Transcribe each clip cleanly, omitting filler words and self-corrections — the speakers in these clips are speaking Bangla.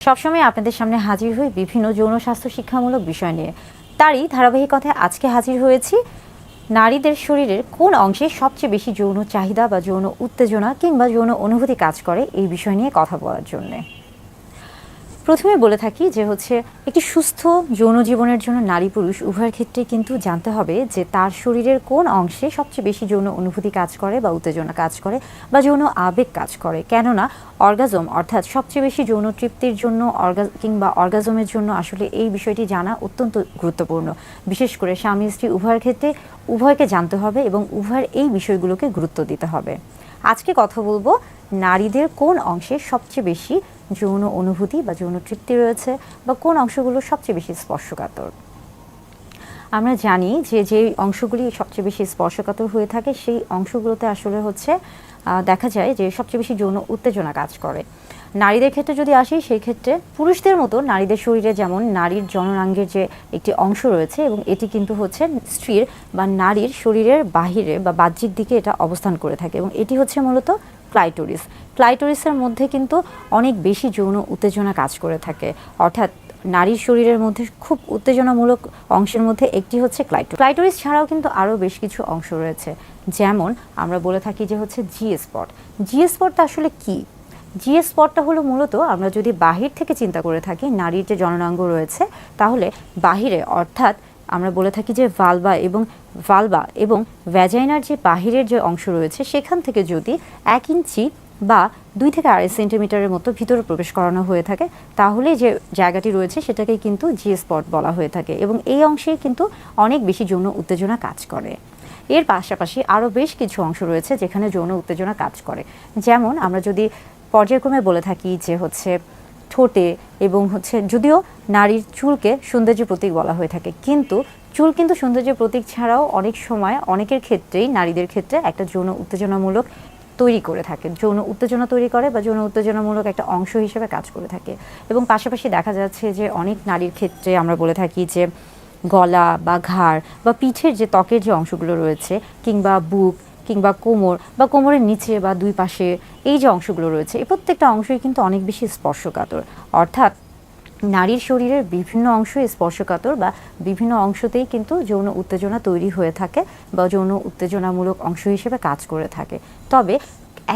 সবসময় আপনাদের সামনে হাজির হই বিভিন্ন যৌন স্বাস্থ্য শিক্ষামূলক বিষয় নিয়ে। তারই ধারাবাহিকতায় আজকে হাজির হয়েছি নারীদের শরীরের কোন অংশে সবচেয়ে বেশি যৌন চাহিদা বা যৌন উত্তেজনা কিংবা যৌন অনুভূতি কাজ করে এই বিষয় নিয়ে কথা বলার জন্য। প্রথমে বলে থাকি যে একটি সুস্থ যৌন জীবনের জন্য নারী পুরুষ উভয়ের ক্ষেত্রে কিন্তু জানতে হবে যে তার শরীরের কোন অংশে সবচেয়ে বেশি যৌন অনুভূতি কাজ করে বা উত্তেজনা কাজ করে বা যৌন আবেগ কাজ করে। কেননা অর্গাজম অর্থাৎ সবচেয়ে বেশি যৌন তৃপ্তির জন্য কিংবা অর্গাজমের জন্য আসলে এই বিষয়টি জানা অত্যন্ত গুরুত্বপূর্ণ। বিশেষ করে স্বামী স্ত্রী উভয়ের ক্ষেত্রে উভয়কে জানতে হবে এবং উভয়ের এই বিষয়গুলোকে গুরুত্ব দিতে হবে। আজকে কথা বলবো নারীদের কোন অংশে সবচেয়ে বেশি যৌন অনুভূতি বা যৌন তৃপ্তি রয়েছে বা কোন অংশগুলো সবচেয়ে বেশি স্পর্শকাতর। আমরা জানি যে যে অংশগুলি সবচেয়ে বেশি স্পর্শকাতর হয়ে থাকে সেই অংশগুলোতে আসলে দেখা যায় যে সবচেয়ে বেশি যৌন উত্তেজনা কাজ করে। নারীদের ক্ষেত্রে যদি আসি সেই ক্ষেত্রে পুরুষদের মতো নারীদের শরীরে যেমন নারীর জননাঙ্গের যে একটি অংশ রয়েছে এবং এটি কিন্তু স্ত্রীর বা নারীর শরীরের বাহিরে বা বাহ্যিক দিকে এটা অবস্থান করে থাকে এবং এটি মূলত ক্লাইটোরিস। ক্লাইটোরিসের মধ্যে কিন্তু অনেক বেশি যৌন উত্তেজনা কাজ করে থাকে। অর্থাৎ নারীর শরীরের মধ্যে খুব উত্তেজনামূলক অংশের মধ্যে একটি ক্লাইটোরিস ছাড়াও কিন্তু আরও বেশ কিছু অংশ রয়েছে। যেমন আমরা বলে থাকি যে জি স্পট। জি স্পটটা আসলে কি? জি স্পটটা হলো মূলত আমরা যদি বাহির থেকে চিন্তা করে থাকি নারীর যে জননাঙ্গ রয়েছে তাহলে বাহিরে অর্থাৎ আমরা বলে থাকি যে ভালভা এবং ভ্যাজাইনার যে বাহিরের যে অংশ রয়েছে সেখান থেকে যদি 1 ইঞ্চি বা 2 থেকে 2.5 সেন্টিমিটারের মতো ভিতরে প্রবেশ করানো হয়ে থাকে তাহলে যে জায়গাটি রয়েছে সেটাকেই কিন্তু জি স্পট বলা হয়ে থাকে এবং এই অংশেই কিন্তু অনেক বেশি যৌন উত্তেজনা কাজ করে। এর পাশাপাশি আরও বেশ কিছু অংশ রয়েছে যেখানে যৌন উত্তেজনা কাজ করে। যেমন আমরা যদি পর্যায়ক্রমে বলে থাকি যে ঠোঁটে এবং যদিও নারীর চুলকে সৌন্দর্য প্রতীক বলা হয়ে থাকে, কিন্তু চুল কিন্তু সৌন্দর্য প্রতীক ছাড়াও অনেক সময় অনেকের ক্ষেত্রেই নারীদের ক্ষেত্রে একটা যৌন উত্তেজনামূলক তৈরি করে থাকে, যৌন উত্তেজনা তৈরি করে বা যৌন উত্তেজনামূলক একটা অংশ হিসেবে কাজ করে থাকে। এবং পাশাপাশি দেখা যাচ্ছে যে অনেক নারীর ক্ষেত্রে আমরা বলে থাকি যে গলা বা ঘাড় বা পিঠের যে ত্বকের যে অংশগুলো রয়েছে কিংবা বুক কিংবা কোমর বা কোমরের নিচে বা দুই পাশে এই যে অংশগুলো রয়েছে এই প্রত্যেকটা অংশই কিন্তু অনেক বেশি স্পর্শকাতর। অর্থাৎ নারীর শরীরের বিভিন্ন অংশ স্পর্শকাতর বা বিভিন্ন অংশতেই কিন্তু যৌন উত্তেজনা তৈরি হয়ে থাকে বা যৌন উত্তেজনামূলক অংশ হিসেবে কাজ করে থাকে। তবে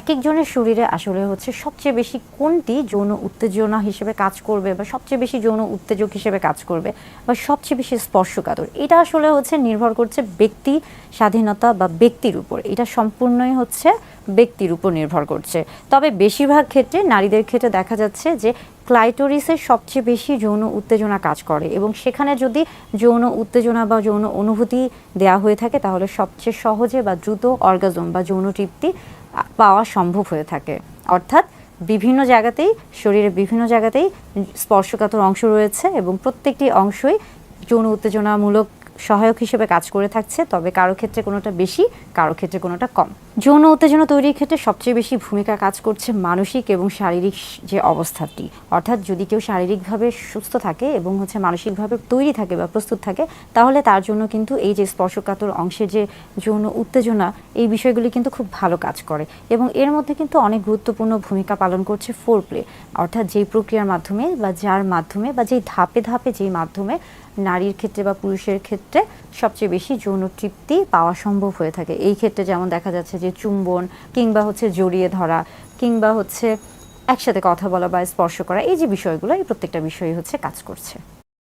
এক একজনের শরীরে আসলে সবচেয়ে বেশি কোনটি যৌন উত্তেজনা হিসেবে কাজ করবে বা সবচেয়ে বেশি যৌন উত্তেজক হিসেবে কাজ করবে বা সবচেয়ে বেশি স্পর্শকাতর এটা আসলে নির্ভর করছে ব্যক্তি স্বাধীনতা বা ব্যক্তির উপর। এটা সম্পূর্ণই ব্যক্তির উপর নির্ভর করছে। তবে বেশিরভাগ ক্ষেত্রে নারীদের ক্ষেত্রে দেখা যাচ্ছে যে ক্লাইটোরিসের সবচেয়ে বেশি যৌন উত্তেজনা কাজ করে এবং সেখানে যদি যৌন উত্তেজনা বা যৌন অনুভূতি দেওয়া হয়ে থাকে তাহলে সবচেয়ে সহজে বা দ্রুত অর্গাজম বা যৌন তৃপ্তি পাওয়া সম্ভব হয়ে থাকে। অর্থাৎ বিভিন্ন জায়গাতেই শরীরের বিভিন্ন জায়গাতেই স্পর্শকাতর অংশ রয়েছে এবং প্রত্যেকটি অংশই যৌন উত্তেজনামূলক সহায়ক হিসেবে কাজ করে থাকছে। তবে কারো ক্ষেত্রে কোনোটা বেশি কারো ক্ষেত্রে কোনোটা কম। যৌন উত্তেজনা তৈরির ক্ষেত্রে সবচেয়ে বেশি ভূমিকা কাজ করছে মানসিক এবং শারীরিক যে অবস্থাটি। অর্থাৎ যদি কেউ শারীরিকভাবে সুস্থ থাকে এবং মানসিকভাবে তৈরি থাকে বা প্রস্তুত থাকে তাহলে তার জন্য কিন্তু এই যে স্পর্শকাতর অংশের যে যৌন উত্তেজনা এই বিষয়গুলি কিন্তু খুব ভালো কাজ করে এবং এর মধ্যে কিন্তু অনেক গুরুত্বপূর্ণ ভূমিকা পালন করছে ফোরপ্লে। অর্থাৎ যেই প্রক্রিয়ার মাধ্যমে বা যার মাধ্যমে বা যেই ধাপে ধাপে যেই মাধ্যমে নারীর ক্ষেত্রে বা পুরুষের ক্ষেত্রে সবচেয়ে বেশি যৌন তৃপ্তি পাওয়া সম্ভব হয়ে থাকে। এই ক্ষেত্রে যেমন দেখা যাচ্ছে যে চুম্বন কিংবা জড়িয়ে ধরা কিংবা একসাথে কথা বলা বা স্পর্শ করা এই যে বিষয়গুলো এই প্রত্যেকটা বিষয়ই কাজ করছে।